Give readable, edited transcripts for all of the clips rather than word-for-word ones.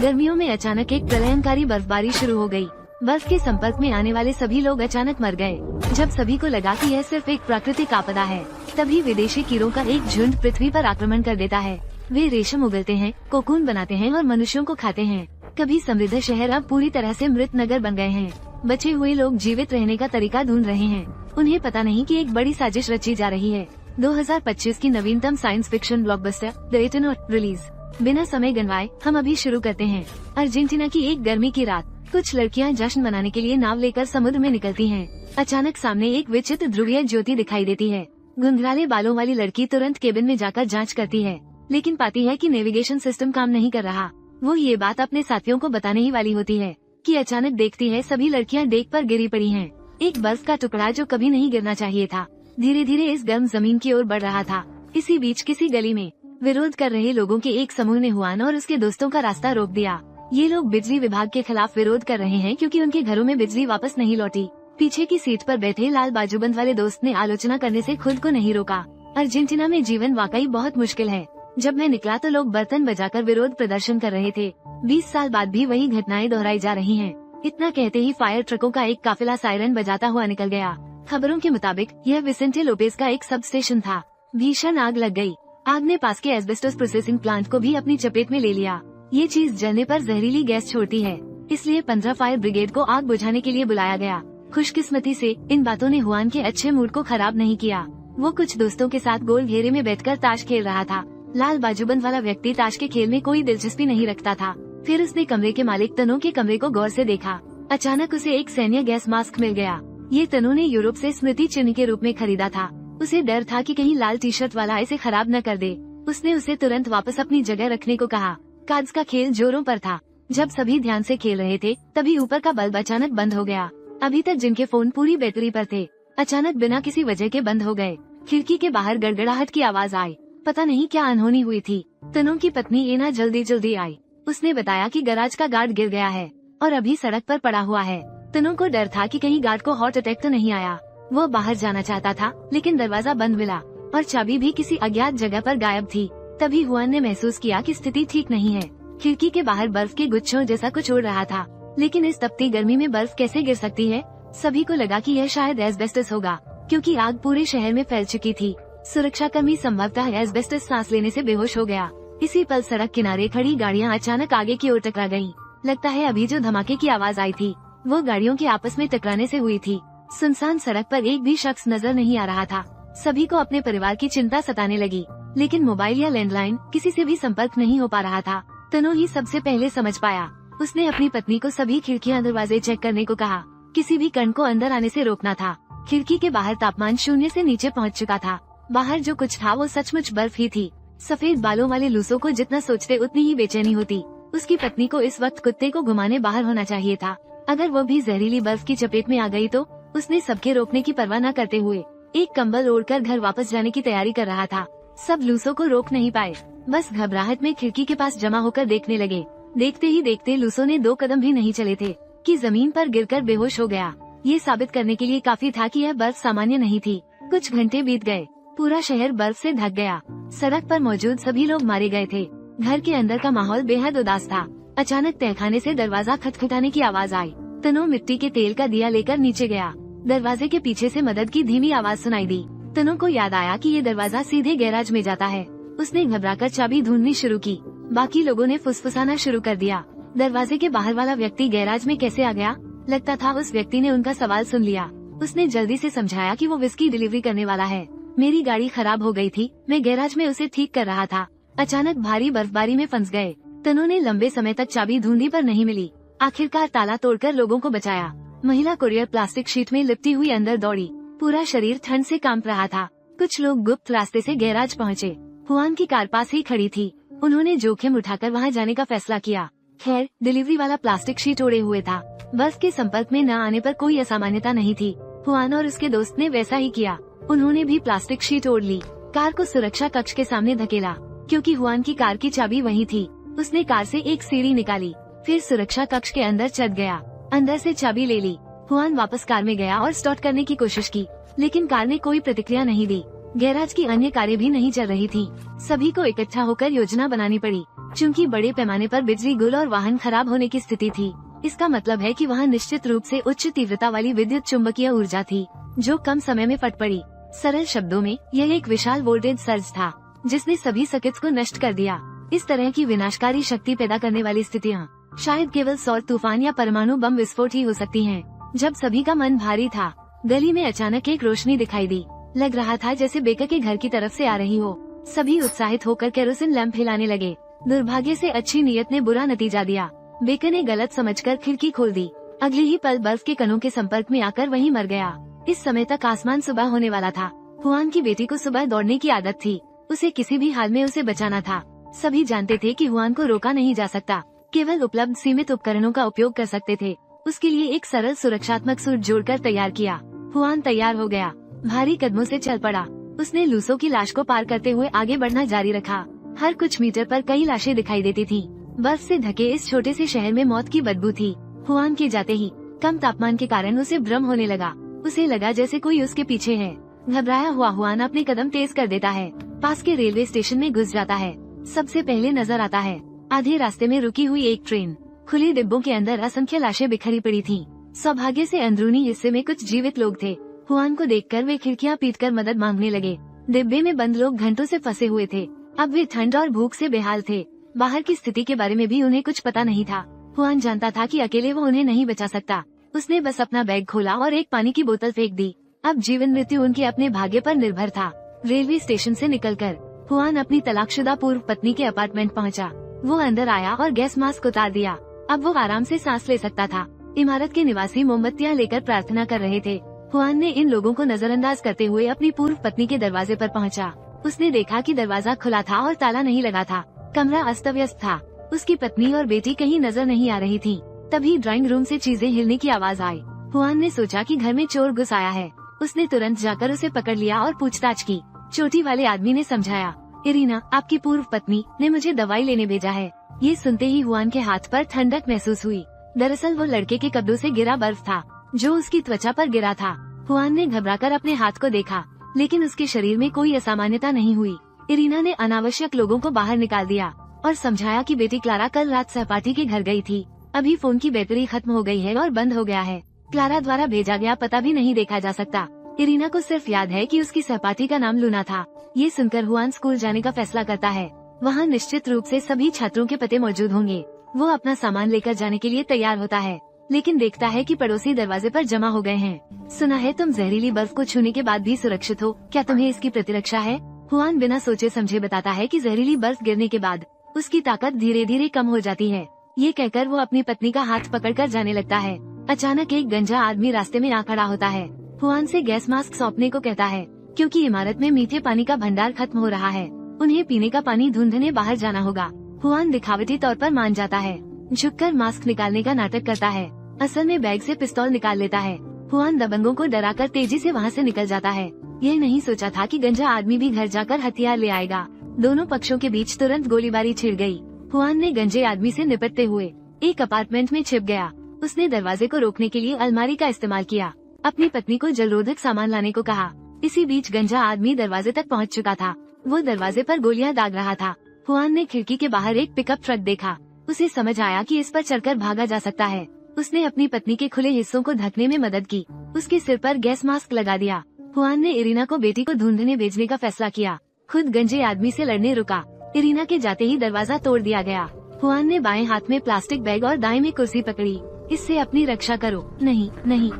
गर्मियों में अचानक एक प्रलयंकारी बर्फबारी शुरू हो गई। बर्फ के संपर्क में आने वाले सभी लोग अचानक मर गए। जब सभी को लगा कि यह सिर्फ एक प्राकृतिक आपदा है, तभी विदेशी कीड़ों का एक झुंड पृथ्वी पर आक्रमण कर देता है। वे रेशम उगलते हैं, कोकून बनाते हैं और मनुष्यों को खाते हैं। कभी समृद्ध शहर अब पूरी तरह से मृत नगर बन गए हैं। बचे हुए लोग जीवित रहने का तरीका ढूंढ रहे हैं। उन्हें पता नहीं कि एक बड़ी साजिश रची जा रही है। 2025 की नवीनतम science fiction blockbuster the eternal release. बिना समय गंवाए हम अभी शुरू करते हैं। अर्जेंटीना की एक गर्मी की रात, कुछ लड़कियां जश्न मनाने के लिए नाव लेकर समुद्र में निकलती हैं। अचानक सामने एक विचित्र ध्रुवीय ज्योति दिखाई देती है। घुंघराले बालों वाली लड़की तुरंत केबिन में जाकर जांच करती है, लेकिन पाती है कि नेविगेशन सिस्टम काम नहीं कर रहा। वो ये बात अपने साथियों को बताने ही वाली होती है कि अचानक देखती है सभी लड़कियां डेक पर गिरी पड़ी हैं। एक बर्फ का टुकड़ा जो कभी नहीं गिरना चाहिए था, धीरे धीरे इस गर्म जमीन की ओर बढ़ रहा था। इसी बीच किसी गली में विरोध कर रहे लोगों के एक समूह ने हुआन और उसके दोस्तों का रास्ता रोक दिया। ये लोग बिजली विभाग के खिलाफ विरोध कर रहे हैं क्योंकि उनके घरों में बिजली वापस नहीं लौटी। पीछे की सीट पर बैठे लाल बाजूबंद वाले दोस्त ने आलोचना करने से खुद को नहीं रोका। अर्जेंटीना में जीवन वाकई बहुत मुश्किल है। जब मैं निकला तो लोग बर्तन बजाकर विरोध प्रदर्शन कर रहे थे। 20 साल बाद भी वही घटनाएं दोहराई जा रही हैं। इतना कहते ही फायर ट्रकों का एक काफिला सायरन बजाता हुआ निकल गया। खबरों के मुताबिक यह विसेंटे लोपेज का एक सब स्टेशन था। भीषण आग लग गई। आग ने पास के एस्बेस्टोस प्रोसेसिंग प्लांट को भी अपनी चपेट में ले लिया। ये चीज जलने पर जहरीली गैस छोड़ती है, इसलिए 15 फायर ब्रिगेड को आग बुझाने के लिए बुलाया गया। खुशकिस्मती से इन बातों ने हुआन के अच्छे मूड को खराब नहीं किया। वो कुछ दोस्तों के साथ गोल घेरे में बैठकर ताश खेल रहा था। लाल बाजूबंद वाला व्यक्ति ताश के खेल में कोई दिलचस्पी नहीं रखता था। फिर उसने कमरे के मालिक तनु के कमरे को गौर से देखा। अचानक उसे एक सैन्य गैस मास्क मिल गया। ये तनु ने यूरोप से स्मृति चिन्ह के रूप में खरीदा था। उसे डर था कि कहीं लाल टी शर्ट वाला इसे खराब न कर दे। उसने उसे तुरंत वापस अपनी जगह रखने को कहा। कार्ड्स का खेल जोरों पर था। जब सभी ध्यान से खेल रहे थे, तभी ऊपर का बल्ब अचानक बंद हो गया। अभी तक जिनके फोन पूरी बैटरी पर थे, अचानक बिना किसी वजह के बंद हो गए। खिड़की के बाहर गड़गड़ाहट की आवाज आई। पता नहीं क्या अनहोनी हुई थी। तनु की पत्नी एना जल्दी जल्दी आई। उसने बताया कि गैराज का गार्ड गिर गया है और अभी सड़क पर पड़ा हुआ है। तनु को डर था कि कहीं गार्ड को हार्ट अटैक तो नहीं आया। वो बाहर जाना चाहता था, लेकिन दरवाजा बंद मिला और चाबी भी किसी अज्ञात जगह पर गायब थी। तभी हुआन ने महसूस किया कि स्थिति ठीक नहीं है। खिड़की के बाहर बर्फ के गुच्छों जैसा कुछ उड़ रहा था, लेकिन इस तपती गर्मी में बर्फ कैसे गिर सकती है? सभी को लगा कि यह शायद एस्बेस्टस होगा, क्योंकि आग पूरे शहर में फैल चुकी थी। सुरक्षाकर्मी संभवतः एस्बेस्टस सांस लेने से बेहोश हो गया। इसी पल सड़क किनारे खड़ी गाड़ियां अचानक आगे की ओर टकरा गयीं। लगता है अभी जो धमाके की आवाज आई थी, वो गाड़ियों के आपस में टकराने से हुई थी। सुनसान सड़क पर एक भी शख्स नजर नहीं आ रहा था। सभी को अपने परिवार की चिंता सताने लगी, लेकिन मोबाइल या लैंडलाइन किसी से भी संपर्क नहीं हो पा रहा था। तनु ही सबसे पहले समझ पाया। उसने अपनी पत्नी को सभी खिड़कियां दरवाजे चेक करने को कहा। किसी भी कण को अंदर आने से रोकना था। खिड़की के बाहर तापमान 0 से नीचे पहुंच चुका था। बाहर जो कुछ था वो सचमुच बर्फ ही थी। सफेद बालों वाले लूसो को जितना सोचते उतनी ही बेचैनी होती। उसकी पत्नी को इस वक्त कुत्ते को घुमाने बाहर होना चाहिए था। अगर वो भी जहरीली बर्फ की चपेट में आ गई तो? उसने सबके रोकने की परवाह न करते हुए एक कंबल ओढ़कर घर वापस जाने की तैयारी कर रहा था। सब लूसो को रोक नहीं पाए, बस घबराहट में खिड़की के पास जमा होकर देखने लगे। देखते ही देखते लूसो ने 2 कदम भी नहीं चले थे कि जमीन पर गिरकर बेहोश हो गया। ये साबित करने के लिए काफी था कि यह बर्फ सामान्य नहीं थी। कुछ घंटे बीत गए। पूरा शहर बर्फ से ढक गया। सड़क पर मौजूद सभी लोग मारे गए थे। घर के अंदर का माहौल बेहद उदास था। अचानक तहखाने से दरवाजा खटखटाने की आवाज आई। तनु मिट्टी के तेल का दिया लेकर नीचे गया। दरवाजे के पीछे से मदद की धीमी आवाज सुनाई दी। तनु को याद आया कि ये दरवाजा सीधे गैराज में जाता है। उसने घबराकर चाबी ढूंढनी शुरू की। बाकी लोगों ने फुसफुसाना शुरू कर दिया। दरवाजे के बाहर वाला व्यक्ति गैराज में कैसे आ गया? लगता था उस व्यक्ति ने उनका सवाल सुन लिया। उसने जल्दी से समझाया कि वो विस्की डिलीवरी करने वाला है। मेरी गाड़ी खराब हो गई थी, मैं गैराज में उसे ठीक कर रहा था। अचानक भारी बर्फबारी में फंस गए। तनु ने लंबे समय तक चाबी ढूंढी पर नहीं मिली। आखिरकार ताला तोड़कर लोगों को बचाया। महिला कुरियर प्लास्टिक शीट में लिपटी हुई अंदर दौड़ी। पूरा शरीर ठंड से कांप रहा था। कुछ लोग गुप्त रास्ते से गैराज पहुँचे। हुआन की कार पास ही खड़ी थी। उन्होंने जोखिम उठाकर वहाँ जाने का फैसला किया। खैर, डिलीवरी वाला प्लास्टिक शीट ओढ़े हुए था। बर्फ के संपर्क में न आने पर कोई असामान्यता नहीं थी। हुआन और उसके दोस्त ने वैसा ही किया। उन्होंने भी प्लास्टिक शीट ओढ़ ली। कार को सुरक्षा कक्ष के सामने धकेला, क्योंकि हुआन की कार की चाबी वहीं थी। उसने कार से एक सीढ़ी निकाली, फिर सुरक्षा कक्ष के अंदर चढ़ गया। अंदर से चाबी ले ली। हुआन वापस कार में गया और स्टार्ट करने की कोशिश की, लेकिन कार ने कोई प्रतिक्रिया नहीं दी। गैराज की अन्य कारें भी नहीं चल रही थी। सभी को इकट्ठा होकर योजना बनानी पड़ी। चूँकि बड़े पैमाने पर बिजली गुल और वाहन खराब होने की स्थिति थी, इसका मतलब है कि वहाँ निश्चित रूप से उच्च तीव्रता वाली विद्युत चुंबकीय ऊर्जा थी, जो कम समय में फट पड़ी। सरल शब्दों में यह एक विशाल वोल्टेज सर्ज था, जिसने सभी सर्किट्स को नष्ट कर दिया। इस तरह की विनाशकारी शक्ति पैदा करने वाली स्थितियाँ शायद केवल सौर तूफान या परमाणु बम विस्फोट ही हो सकती हैं। जब सभी का मन भारी था, गली में अचानक एक रोशनी दिखाई दी। लग रहा था जैसे बेकर के घर की तरफ से आ रही हो। सभी उत्साहित होकर केरोसिन लैंप हिलाने लगे। दुर्भाग्य से अच्छी नीयत ने बुरा नतीजा दिया। बेकर ने गलत समझकर खिड़की खोल दी। अगले ही पल बर्फ के कणों के संपर्क में आकर वहीं मर गया। इस समय तक आसमान सुबह होने वाला था। हुआन की बेटी को सुबह दौड़ने की आदत थी। उसे किसी भी हाल में उसे बचाना था। सभी जानते थे कि हुआन को रोका नहीं जा सकता, केवल उपलब्ध सीमित उपकरणों का उपयोग कर सकते थे। उसके लिए एक सरल सुरक्षात्मक सूट जोड़कर तैयार किया। हुआन तैयार हो गया, भारी कदमों से चल पड़ा। उसने लूसो की लाश को पार करते हुए आगे बढ़ना जारी रखा। हर कुछ मीटर पर कई लाशें दिखाई देती थीं। बर्फ से ढके इस छोटे से शहर में मौत की बदबू थी। हुआन के जाते ही कम तापमान के कारण उसे भ्रम होने लगा। उसे लगा जैसे कोई उसके पीछे है। घबराया हुआ हुआन अपने कदम तेज कर देता है। पास के रेलवे स्टेशन में घुस जाता है। सबसे पहले नजर आता है आधे रास्ते में रुकी हुई एक ट्रेन। खुले डिब्बों के अंदर असंख्य लाशें बिखरी पड़ी थीं। सौभाग्य से अंदरूनी हिस्से में कुछ जीवित लोग थे। हुआन को देखकर वे खिड़कियां पीटकर मदद मांगने लगे। डिब्बे में बंद लोग घंटों से फंसे हुए थे। अब वे ठंड और भूख से बेहाल थे। बाहर की स्थिति के बारे में भी उन्हें कुछ पता नहीं था। हुआन जानता था कि अकेले वो उन्हें नहीं बचा सकता। उसने बस अपना बैग खोला और एक पानी की बोतल फेंक दी। अब जीवन मृत्यु उनके अपने भाग्य पर निर्भर था। रेलवे स्टेशन से निकलकर हुआन अपनी तलाकशुदा पूर्व पत्नी के अपार्टमेंट पहुंचा। वो अंदर आया और गैस मास्क उतार दिया। अब वो आराम से सांस ले सकता था। इमारत के निवासी मोमबत्तियां लेकर प्रार्थना कर रहे थे। हुआन ने इन लोगों को नजरअंदाज करते हुए अपनी पूर्व पत्नी के दरवाजे पर पहुंचा। उसने देखा कि दरवाजा खुला था और ताला नहीं लगा था। कमरा अस्त व्यस्त था। उसकी पत्नी और बेटी कहीं नजर नहीं आ रही थी। तभी ड्राइंग रूम से चीजें हिलने की आवाज आई। हुआन ने सोचा कि घर में चोर घुस आया है। उसने तुरंत जाकर उसे पकड़ लिया और पूछताछ की। चोटी वाले आदमी ने समझाया, इरीना, आपकी पूर्व पत्नी ने मुझे दवाई लेने भेजा है। ये सुनते ही हुआन के हाथ पर ठंडक महसूस हुई। दरअसल वो लड़के के कपड़ों से गिरा बर्फ था, जो उसकी त्वचा पर गिरा था। हुआन ने घबराकर अपने हाथ को देखा, लेकिन उसके शरीर में कोई असामान्यता नहीं हुई। इरीना ने अनावश्यक लोगों को बाहर निकाल दिया और समझाया कि बेटी क्लारा कल रात सहपाठी के घर गई थी। अभी फोन की बैटरी खत्म हो गई है और बंद हो गया है। क्लारा द्वारा भेजा गया पता भी नहीं देखा जा सकता। इरीना को सिर्फ याद है कि उसकी सहपाठी का नाम लूना था। ये सुनकर हुआन स्कूल जाने का फैसला करता है। वहाँ निश्चित रूप से सभी छात्रों के पते मौजूद होंगे। वो अपना सामान लेकर जाने के लिए तैयार होता है, लेकिन देखता है कि पड़ोसी दरवाजे पर जमा हो गए हैं। सुना है तुम जहरीली बर्फ को छूने के बाद भी सुरक्षित हो, क्या तुम्हें इसकी प्रतिरक्षा है? हुआन बिना सोचे समझे बताता है कि जहरीली बर्फ गिरने के बाद उसकी ताकत धीरे धीरे कम हो जाती है। ये कहकर वो अपनी पत्नी का हाथ पकड़कर जाने लगता है। अचानक एक गंजा आदमी रास्ते में आ खड़ा होता है। हुआन से गैस मास्क सौंपने को कहता है, क्योंकि इमारत में मीठे पानी का भंडार खत्म हो रहा है। उन्हें पीने का पानी ढूंढने बाहर जाना होगा। हुआन दिखावटी तौर पर मान जाता है। झुककर मास्क निकालने का नाटक करता है। असल में बैग से पिस्तौल निकाल लेता है। हुआन दबंगों को डराकर तेजी से वहाँ से निकल जाता है। यह नहीं सोचा था कि गंजा आदमी भी घर जाकर हथियार ले आएगा। दोनों पक्षों के बीच तुरंत गोलीबारी छिड़ गई। हुआन ने गंजे आदमी से निपटते हुए एक अपार्टमेंट में छिप गया। उसने दरवाजे को रोकने के लिए अलमारी का इस्तेमाल किया। अपनी पत्नी को जलरोधक सामान लाने को कहा। इसी बीच गंजा आदमी दरवाजे तक पहुंच चुका था। वो दरवाजे पर गोलियां दाग रहा था। हुआन ने खिड़की के बाहर एक पिकअप ट्रक देखा। उसे समझ आया कि इस पर चढ़कर भागा जा सकता है। उसने अपनी पत्नी के खुले हिस्सों को ढकने में मदद की। उसके सिर पर गैस मास्क लगा दिया। हुआन ने इरीना को बेटी को ढूंढने भेजने का फैसला किया। खुद गंजे आदमी से लड़ने रुका। इरीना के जाते ही दरवाजा तोड़ दिया गया। हुआन ने बाएं हाथ में प्लास्टिक बैग और दाएं में कुर्सी पकड़ी। इससे अपनी रक्षा करो। नहीं नहीं।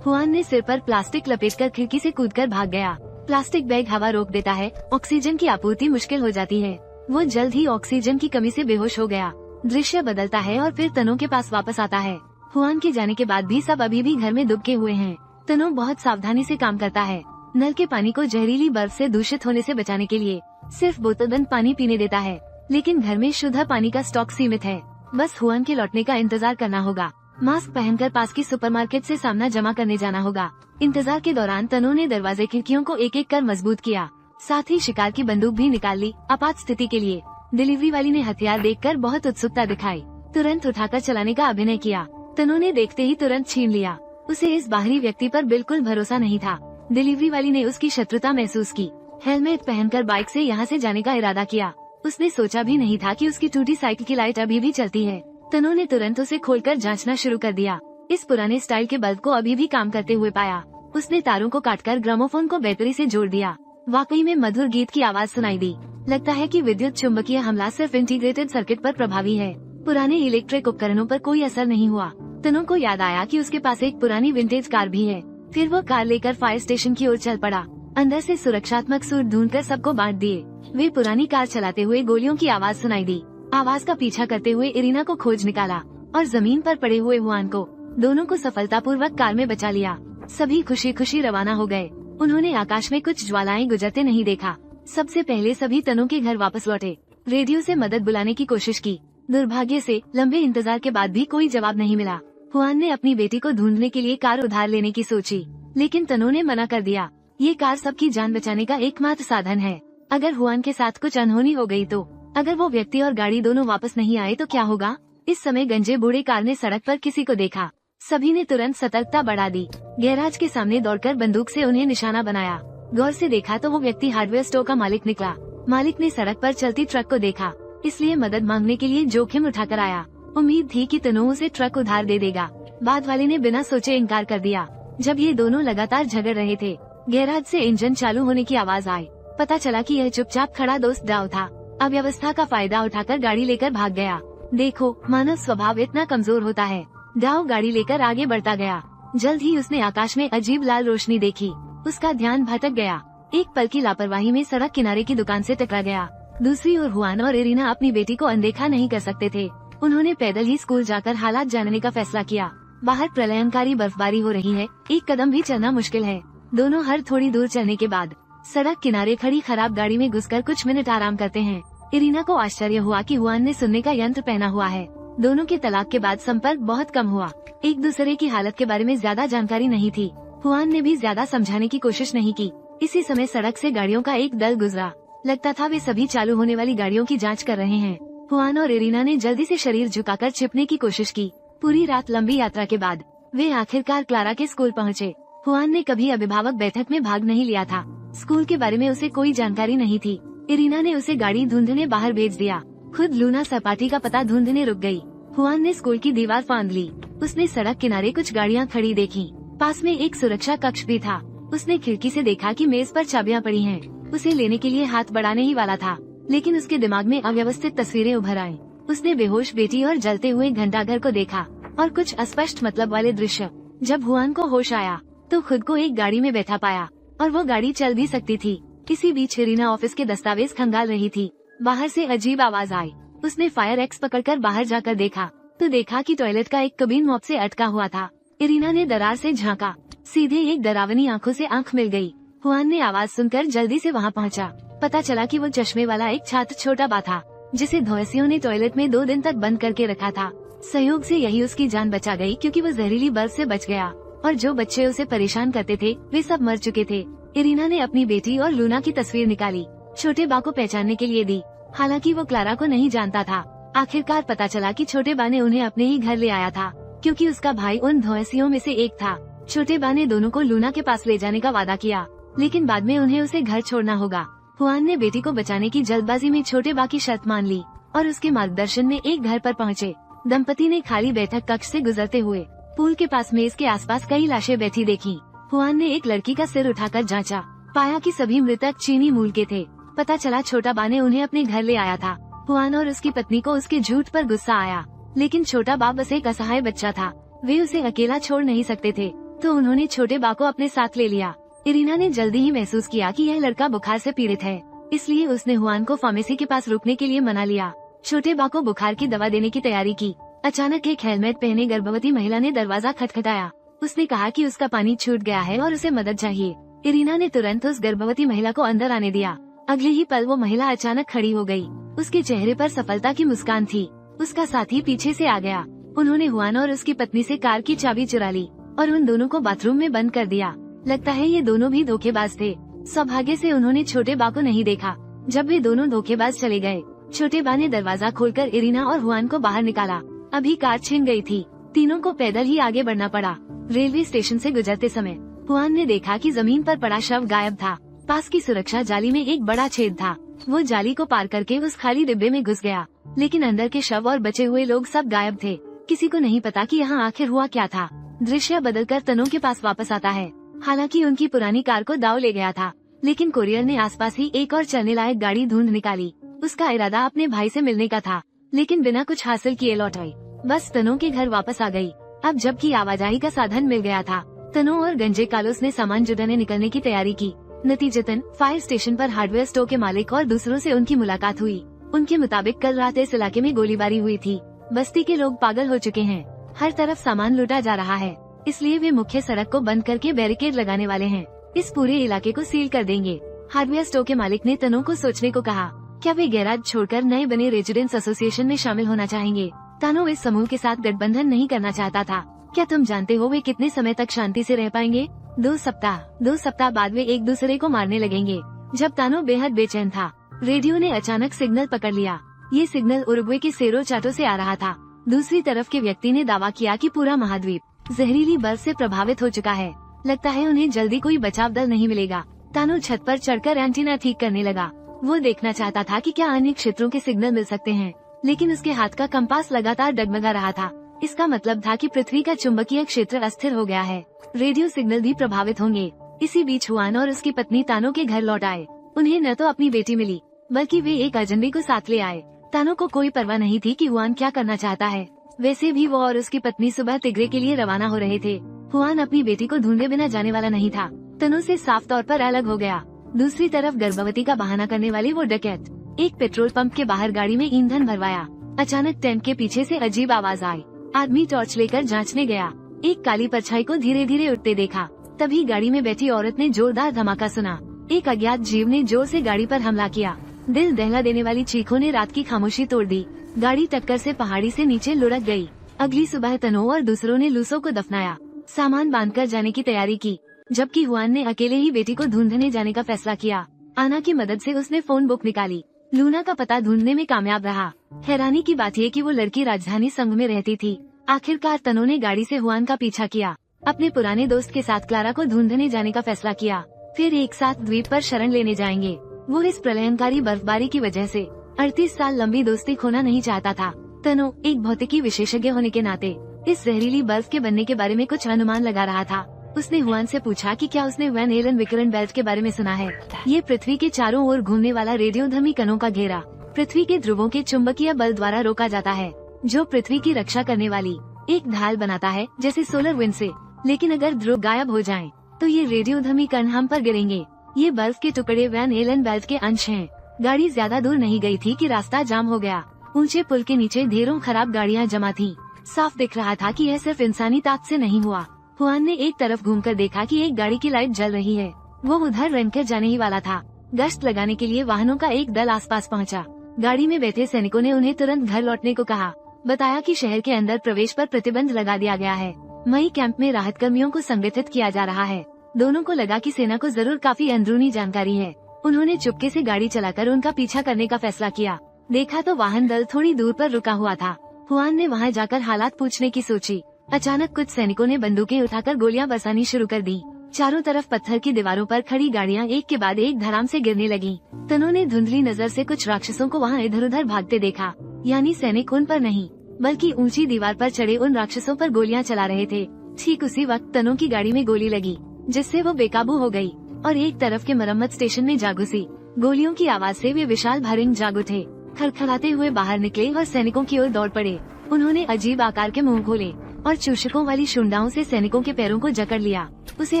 हुआन ने सिर पर प्लास्टिक लपेटकर खिड़की से कूदकर भाग गया। प्लास्टिक बैग हवा रोक देता है। ऑक्सीजन की आपूर्ति मुश्किल हो जाती है। वो जल्द ही ऑक्सीजन की कमी से बेहोश हो गया। दृश्य बदलता है और फिर तनो के पास वापस आता है। हुआन के जाने के बाद भी सब अभी भी घर में दुबके हुए हैं। तनो बहुत सावधानी से काम करता है। नल के पानी को जहरीली बर्फ से दूषित होने से बचाने के लिए सिर्फ बोतलबंद पानी पीने देता है, लेकिन घर में शुद्ध पानी का स्टॉक सीमित है। बस हुआन के लौटने का इंतजार करना होगा। मास्क पहनकर पास की सुपरमार्केट से सामना जमा करने जाना होगा। इंतजार के दौरान तनु ने दरवाजे खिड़कियों को एक एक कर मजबूत किया। साथ ही शिकार की बंदूक भी निकाल ली, आपात स्थिति के लिए। डिलीवरी वाली ने हथियार देखकर बहुत उत्सुकता दिखाई। तुरंत उठाकर चलाने का अभिनय किया। तनु ने देखते ही तुरंत छीन लिया। उसे इस बाहरी व्यक्ति पर बिल्कुल भरोसा नहीं था। डिलीवरी वाली ने उसकी शत्रुता महसूस की। हेलमेट पहनकर बाइक से यहाँ से जाने का इरादा किया। उसने सोचा भी नहीं था कि उसकी टूटी साइकिल की लाइट अभी भी चलती है। तनु ने तुरंत उसे खोलकर जांचना शुरू कर दिया। इस पुराने स्टाइल के बल्ब को अभी भी काम करते हुए पाया। उसने तारों को काटकर ग्रामोफोन को बैटरी से जोड़ दिया। वाकई में मधुर गीत की आवाज सुनाई दी। लगता है कि विद्युत चुंबकीय हमला सिर्फ इंटीग्रेटेड सर्किट पर प्रभावी है, पुराने इलेक्ट्रिक उपकरणों पर कोई असर नहीं हुआ। तनु को याद आया कि उसके पास एक पुरानी विंटेज कार भी है। फिर वो कार लेकर फायर स्टेशन की ओर चल पड़ा। अंदर से सुरक्षात्मक सूट ढूंढकर सबको बांट दिए। वे पुरानी कार चलाते हुए गोलियों की आवाज सुनाई दी। आवाज का पीछा करते हुए इरीना को खोज निकाला और जमीन पर पड़े हुए हुआन को, दोनों को सफलतापूर्वक कार में बचा लिया। सभी खुशी खुशी रवाना हो गए। उन्होंने आकाश में कुछ ज्वालाएं गुजरते नहीं देखा। सबसे पहले सभी तनु के घर वापस लौटे। रेडियो से मदद बुलाने की कोशिश की। दुर्भाग्य से लंबे इंतजार के बाद भी कोई जवाब नहीं मिला। हुआन ने अपनी बेटी को ढूंढने के लिए कार उधार लेने की सोची, लेकिन तनु ने मना कर दिया। ये कार सबकी जान बचाने का एकमात्र साधन है। अगर हुआन के साथ कुछ अनहोनी हो गई तो, अगर वो व्यक्ति और गाड़ी दोनों वापस नहीं आए तो क्या होगा? इस समय गंजे बूढ़े कार ने सड़क पर किसी को देखा। सभी ने तुरंत सतर्कता बढ़ा दी। गैराज के सामने दौड़कर बंदूक से उन्हें निशाना बनाया। गौर से देखा तो वो व्यक्ति हार्डवेयर स्टोर का मालिक निकला। मालिक ने सड़क पर चलती ट्रक को देखा, इसलिए मदद मांगने के लिए जोखिम उठाकर आया। उम्मीद थी कि तनु उसे ट्रक उधार दे देगा। बाद वाले ने बिना सोचे इनकार कर दिया। जब ये दोनों लगातार झगड़ रहे थे, गैराज से इंजन चालू होने की आवाज आई। पता चला कि यह चुपचाप खड़ा दोस्त डाव था। अव्यवस्था का फायदा उठाकर गाड़ी लेकर भाग गया। देखो, मानव स्वभाव इतना कमजोर होता है। डाव गाड़ी लेकर आगे बढ़ता गया। जल्द ही उसने आकाश में अजीब लाल रोशनी देखी। उसका ध्यान भटक गया। एक पल की लापरवाही में सड़क किनारे की दुकान से टकरा गया। दूसरी ओर हुआन और इरीना अपनी बेटी को अनदेखा नहीं कर सकते थे। उन्होंने पैदल ही स्कूल जाकर हालात जानने का फैसला किया। बाहर प्रलयंकारी बर्फबारी हो रही है, एक कदम भी चलना मुश्किल है। दोनों हर थोड़ी दूर चलने के बाद सड़क किनारे खड़ी खराब गाड़ी में घुसकर कुछ मिनट आराम करते हैं। इरीना को आश्चर्य हुआ कि हुआन ने सुनने का यंत्र पहना हुआ है। दोनों के तलाक के बाद संपर्क बहुत कम हुआ। एक दूसरे की हालत के बारे में ज्यादा जानकारी नहीं थी। हुआन ने भी ज्यादा समझाने की कोशिश नहीं की। इसी समय सड़क से गाड़ियों का एक दल गुजरा। लगता था वे सभी चालू होने वाली गाड़ियों की जांच कर रहे हैं। हुआन और इरीना ने जल्दी से शरीर झुकाकर छिपने की कोशिश की। पूरी रात लंबी यात्रा के बाद वे आखिरकार क्लारा के स्कूल पहुँचे। हुआन ने कभी अभिभावक बैठक में भाग नहीं लिया था। स्कूल के बारे में उसे कोई जानकारी नहीं थी। इरीना ने उसे गाड़ी ढूंढने बाहर भेज दिया। खुद लूना सपाटी का पता ढूंढने रुक गई। हुआन ने स्कूल की दीवार फांद ली। उसने सड़क किनारे कुछ गाड़ियां खड़ी देखी। पास में एक सुरक्षा कक्ष भी था। उसने खिड़की से देखा कि मेज पर चाबियां पड़ी हैं। उसे लेने के लिए हाथ बढ़ाने ही वाला था, लेकिन उसके दिमाग में अव्यवस्थित तस्वीरें उभर आईं। उसने बेहोश बेटी और जलते हुए घंटाघर को देखा और कुछ अस्पष्ट मतलब वाले दृश्य। जब हुआन को होश आया तो खुद को एक गाड़ी में बैठा पाया, और वो गाड़ी चल भी सकती थी। इसी बीच इरीना ऑफिस के दस्तावेज खंगाल रही थी। बाहर से अजीब आवाज आई। उसने फायर एक्स पकड़कर बाहर जाकर देखा तो देखा कि टॉयलेट का एक कबीन मॉप से अटका हुआ था। इरीना ने दरार से झांका। सीधे एक डरावनी आंखों से आंख मिल गई। हुआन ने आवाज सुनकर जल्दी से वहां पहुंचा। पता चला कि वो चश्मे वाला एक छात्र छोटा बा था, जिसे धौसियों ने टॉयलेट में 2 दिन तक बंद करके रखा था। सहयोग से यही उसकी जान बचा गई, क्योंकि वो जहरीली बर्फ से बच गया और जो बच्चे उसे परेशान करते थे वे सब मर चुके थे। इरीना ने अपनी बेटी और लूना की तस्वीर निकाली, छोटे बा को पहचानने के लिए दी। हालांकि वो क्लारा को नहीं जानता था। आखिरकार पता चला कि छोटे बा ने उन्हें अपने ही घर ले आया था, क्योंकि उसका भाई उन धौसियों में से एक था। छोटे बा ने दोनों को लूना के पास ले जाने का वादा किया, लेकिन बाद में उन्हें उसे घर छोड़ना होगा। हुआन ने बेटी को बचाने की जल्दबाजी में छोटे बा की शर्त मान ली और उसके मार्गदर्शन में एक घर पर पहुँचे। दंपति ने खाली बैठक कक्ष से गुजरते हुए पूल के पास मेज के आसपास कई लाशें बैठी देखी। हुआन ने एक लड़की का सिर उठाकर जांचा, पाया कि सभी मृतक चीनी मूल के थे। पता चला छोटा बा ने उन्हें अपने घर ले आया था। हुआन और उसकी पत्नी को उसके झूठ पर गुस्सा आया, लेकिन छोटा बा बस एक असहाय बच्चा था। वे उसे अकेला छोड़ नहीं सकते थे, तो उन्होंने छोटे बा को अपने साथ ले लिया। इरीना ने जल्दी ही महसूस किया कि यह लड़का बुखार से पीड़ित है, इसलिए उसने हुआन को फार्मेसी के पास रुकने के लिए मना लिया। छोटे बा को बुखार की दवा देने की तैयारी की। अचानक एक हेलमेट पहने गर्भवती महिला ने दरवाजा खटखटाया। उसने कहा कि उसका पानी छूट गया है और उसे मदद चाहिए। इरीना ने तुरंत उस गर्भवती महिला को अंदर आने दिया। अगले ही पल वो महिला अचानक खड़ी हो गई। उसके चेहरे पर सफलता की मुस्कान थी। उसका साथी पीछे से आ गया। उन्होंने हुआन और उसकी पत्नी से कार की चाबी चुरा ली और उन दोनों को बाथरूम में बंद कर दिया। लगता है ये दोनों भी धोखेबाज थे। सौभाग्य से उन्होंने छोटे बा को नहीं देखा। जब वे दोनों धोखेबाज चले गए, छोटे बा ने दरवाजा खोलकर इरीना और हुआन को बाहर निकाला। अभी कार छिन गई थी। तीनों को पैदल ही आगे बढ़ना पड़ा। रेलवे स्टेशन से गुजरते समय हुआन ने देखा कि जमीन पर पड़ा शव गायब था। पास की सुरक्षा जाली में एक बड़ा छेद था। वो जाली को पार करके उस खाली डिब्बे में घुस गया, लेकिन अंदर के शव और बचे हुए लोग सब गायब थे। किसी को नहीं पता कि यहाँ आखिर हुआ क्या था। दृश्य बदलकर तनु के पास वापस आता है। हालांकि उनकी पुरानी कार को दाव ले गया था, लेकिन कोरियर ने आसपास ही एक और चलने लायक गाड़ी ढूंढ निकाली। उसका इरादा अपने भाई से मिलने का था, लेकिन बिना कुछ हासिल किए लौट आई। बस तनु के घर वापस आ गई। अब जबकि आवाजाही का साधन मिल गया था, तनु और गंजे कालोस ने सामान जुटाने निकलने की तैयारी की। नतीजतन फायर स्टेशन पर हार्डवेयर स्टोर के मालिक और दूसरों से उनकी मुलाकात हुई। उनके मुताबिक कल रात इस इलाके में गोलीबारी हुई थी। बस्ती के लोग पागल हो चुके हैं। हर तरफ सामान लूटा जा रहा है, इसलिए वे मुख्य सड़क को बंद करके बैरिकेड लगाने वाले हैं। इस पूरे इलाके को सील कर देंगे। हार्डवेयर स्टोर के मालिक ने तनु को सोचने को कहा। क्या वे गैराज छोड़कर नए बने रेजिडेंट्स एसोसिएशन में शामिल होना चाहेंगे? तनु इस समूह के साथ गठबंधन नहीं करना चाहता था। क्या तुम जानते हो वे कितने समय तक शांति से रह पाएंगे? 2 सप्ताह बाद वे एक दूसरे को मारने लगेंगे। जब तानो बेहद बेचैन था, रेडियो ने अचानक सिग्नल पकड़ लिया। ये सिग्नल उरुग्वे के सेरो चाटो से आ रहा था। दूसरी तरफ के व्यक्ति ने दावा किया कि पूरा महाद्वीप जहरीली बर्फ से प्रभावित हो चुका है। लगता है उन्हें जल्दी कोई बचाव दल नहीं मिलेगा। तानो छत पर चढ़कर एंटीना ठीक करने लगा। वो देखना चाहता था कि क्या अन्य क्षेत्रों के सिग्नल मिल सकते हैं, लेकिन उसके हाथ का कंपास लगातार डगमगा रहा था। इसका मतलब था कि पृथ्वी का चुंबकीय क्षेत्र अस्थिर हो गया है। रेडियो सिग्नल भी प्रभावित होंगे। इसी बीच हुआन और उसकी पत्नी तानो के घर लौट आए। उन्हें न तो अपनी बेटी मिली, बल्कि वे एक अजनबी को साथ ले आए। तानो को कोई परवाह नहीं थी कि हुआन क्या करना चाहता है। वैसे भी वो और उसकी पत्नी सुबह तिगरे के लिए रवाना हो रहे थे। हुआन अपनी बेटी को ढूंढे बिना जाने वाला नहीं था। तनु से साफ तौर पर अलग हो गया। दूसरी तरफ गर्भवती का बहाना करने वाले वो डकैत एक पेट्रोल पंप के बाहर गाड़ी में ईंधन भरवाया। अचानक टेंट के पीछे से अजीब आवाज आई। आदमी टॉर्च लेकर जांचने गया। एक काली परछाई को धीरे धीरे उठते देखा। तभी गाड़ी में बैठी औरत ने जोरदार धमाका सुना। एक अज्ञात जीव ने जोर से गाड़ी पर हमला किया। दिल दहला देने वाली चीखों ने रात की खामोशी तोड़ दी। गाड़ी टक्कर से पहाड़ी से नीचे लुढ़क गई। अगली सुबह तनु और दूसरों ने लूसो को दफनाया, सामान बांधकर जाने की तैयारी की, जबकि हुआन ने अकेले ही बेटी को ढूंढने जाने का फैसला किया। आना की मदद से उसने फोन बुक निकाली। लूना का पता ढूंढने में कामयाब रहा। हैरानी की बात यह कि वो लड़की राजधानी संघ में रहती थी। आखिरकार तनु ने गाड़ी से हुआन का पीछा किया। अपने पुराने दोस्त के साथ क्लारा को ढूंढने जाने का फैसला किया। फिर एक साथ द्वीप पर शरण लेने जाएंगे। वो इस प्रलयंकारी बर्फबारी की वजह से 38 साल लंबी दोस्ती खोना नहीं चाहता था। तनु एक भौतिकी विशेषज्ञ होने के नाते इस जहरीली बर्फ के बनने के बारे में कुछ अनुमान लगा रहा था। उसने हुआन से पूछा कि क्या उसने वैन एलन विकिरण बेल्ट के बारे में सुना है। ये पृथ्वी के चारों ओर घूमने वाला रेडियोधर्मी कणों का घेरा पृथ्वी के ध्रुवों के चुंबकीय बल द्वारा रोका जाता है, जो पृथ्वी की रक्षा करने वाली एक ढाल बनाता है, जैसे सोलर विंड से। लेकिन अगर ध्रुव गायब हो जाएं, तो ये रेडियोधर्मी कण हम पर गिरेंगे। ये बर्फ के टुकड़े वैन एलन बेल्ट के अंश हैं। गाड़ी ज्यादा दूर नहीं गई थी कि रास्ता जाम हो गया। ऊंचे पुल के नीचे ढेरों खराब गाड़ियां जमा थीं। साफ दिख रहा था कि यह सिर्फ इंसानी ताकत से नहीं हुआ। हुआन ने एक तरफ घूमकर देखा कि एक गाड़ी की लाइट जल रही है। वो उधर रनकर जाने ही वाला था। गश्त लगाने के लिए वाहनों का एक दल आसपास पहुंचा। गाड़ी में बैठे सैनिकों ने उन्हें तुरंत घर लौटने को कहा। बताया कि शहर के अंदर प्रवेश पर प्रतिबंध लगा दिया गया है। मई कैंप में राहत कर्मियों को संगठित किया जा रहा है। दोनों को लगा कि सेना को जरूर काफी अंदरूनी जानकारी है। उन्होंने चुपके से गाड़ी चलाकर उनका पीछा करने का फैसला किया। देखा तो वाहन दल थोड़ी दूर पर रुका हुआ था। हुआन ने वहां जाकर हालात पूछने की सोची। अचानक कुछ सैनिकों ने बंदूकें उठाकर गोलियां बरसानी शुरू कर दी। चारों तरफ पत्थर की दीवारों पर खड़ी गाड़ियां एक के बाद एक धड़ाम से गिरने लगीं। तनु ने धुंधली नजर से कुछ राक्षसों को वहां इधर उधर भागते देखा। यानी सैनिक उन पर नहीं, बल्कि ऊंची दीवार पर चढ़े उन राक्षसों पर गोलियां चला रहे थे। ठीक उसी वक्त तनु की गाड़ी में गोली लगी, जिससे वो बेकाबू हो गई और एक तरफ के मरम्मत स्टेशन में जा घुसी। गोलियों की आवाज से वे विशाल भरिंग जाग उठे। खड़खड़ाते हुए बाहर निकले और सैनिकों की ओर दौड़ पड़े। उन्होंने अजीब आकार के मुंह खोले और चूषकों वाली शुंडाओं से सैनिकों के पैरों को जकड़ लिया। उसे